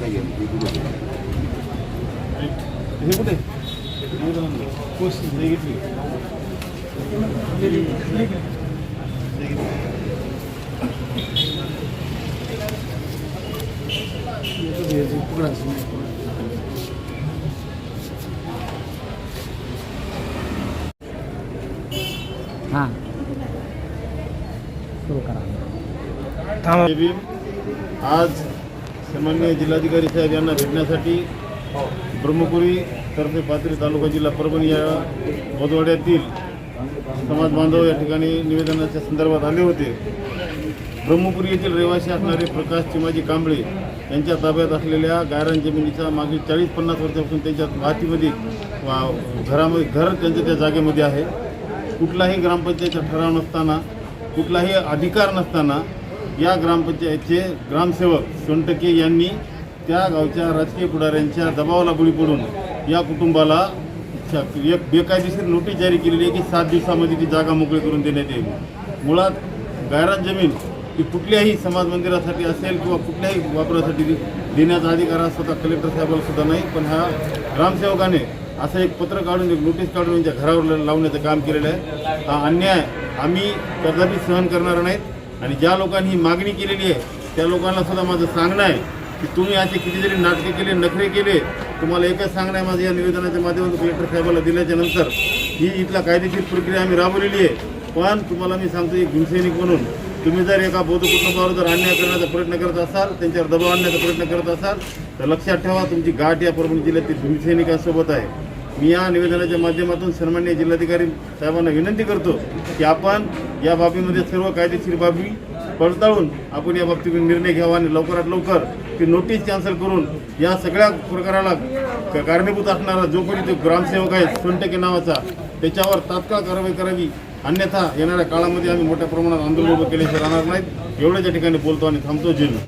हे कुठे पोस्ट घेतली हां सुरू करा. आज सन्माननीय जिल्हाधिकारी साहेब यांना भेटण्यासाठी ब्रह्मपुरी तर्फे पाथरी तालुका जिल्हा परभणी या बोदवाड्यातील समाज बांधव या ठिकाणी निवेदनाच्या संदर्भात आले होते. ब्रह्मपुरी येथील रहिवासी असणारे प्रकाश चिमाजी कांबळे यांच्या ताब्यात असलेल्या गायरान जमिनीचा मागील 40-50 वर्षापासून त्यांच्या वाहतीमध्ये घरामध्ये घर त्यांच्या त्या जागेमध्ये आहे. कुठलाही ग्रामपंचायतचा ठराव नसताना, कुठलाही अधिकार नसताना या ग्रामपंचायतचे ग्रामसेवक सोनटके यांनी त्या गावच्या राजकीय पुढाऱ्यांच्या दबावाला बळी पडून या कुटुंबाला एक बेकायदेशीर नोटीस जारी केलेली आहे की 7 दिवसामध्ये ती जागा मोकळी करून देण्यात येईल. मुळात गायरान जमीन ही कुठल्याही समाज मंदिरासाठी असेल किंवा कुठल्याही वापरासाठी देण्याचा अधिकार हा स्वतः कलेक्टर साहेबाला सुद्धा नाही. पण ह्या ग्रामसेवकाने असं एक पत्र काढून, एक नोटीस काढून यांच्या घरावर लावण्याचं काम केलेलं आहे. हा अन्याय आम्ही कदापि सहन करणार नाहीत आणि ज्या लोकांनी ही मागणी केलेली आहे त्या लोकांना सुद्धा माझं सांगणं आहे की तुम्ही असे किती जरी नाटके केले, नखरे केले, तुम्हाला एकच सांगणं आहे माझं या निवेदनाच्या माध्यमातून कलेक्टर साहेबाला दिल्याच्या नंतर ही इथला कायदेशीर प्रक्रिया आम्ही राबवलेली आहे. पण तुम्हाला मी सांगतो, एक भीमसैनिक म्हणून तुम्ही जर एका बौद्ध कुटुंबावर जर अन्याय करण्याचा प्रयत्न करत असाल, त्यांच्यावर दबाव आणण्याचा प्रयत्न करत असाल तर लक्षात ठेवा तुमची गाठ या परभणी जिल्ह्यातील भीमसैनिकांसोबत आहे. मी या निवेदनाच्या माध्यमातून सन्माननीय जिल्हाधिकारी साहेबांना विनंती करतो की आपण या बाबीमध्ये सर्व कायदेशीर बाबी पडताळून आपण या बाबतीत निर्णय घ्यावा आणि लवकरात लवकर ती नोटीस कॅन्सल करून या सगळ्या प्रकाराला कारणीभूत असणारा जो कोणी तो ग्रामसेवक आहे सोनटके नावाचा त्याच्यावर तात्काळ कारवाई करावी. अन्यथा येणाऱ्या काळामध्ये आम्ही मोठ्या प्रमाणात आंदोलन उभं केल्याशिवाय राहणार नाहीत. एवढ्याच या ठिकाणी बोलतो आणि थांबतो. जय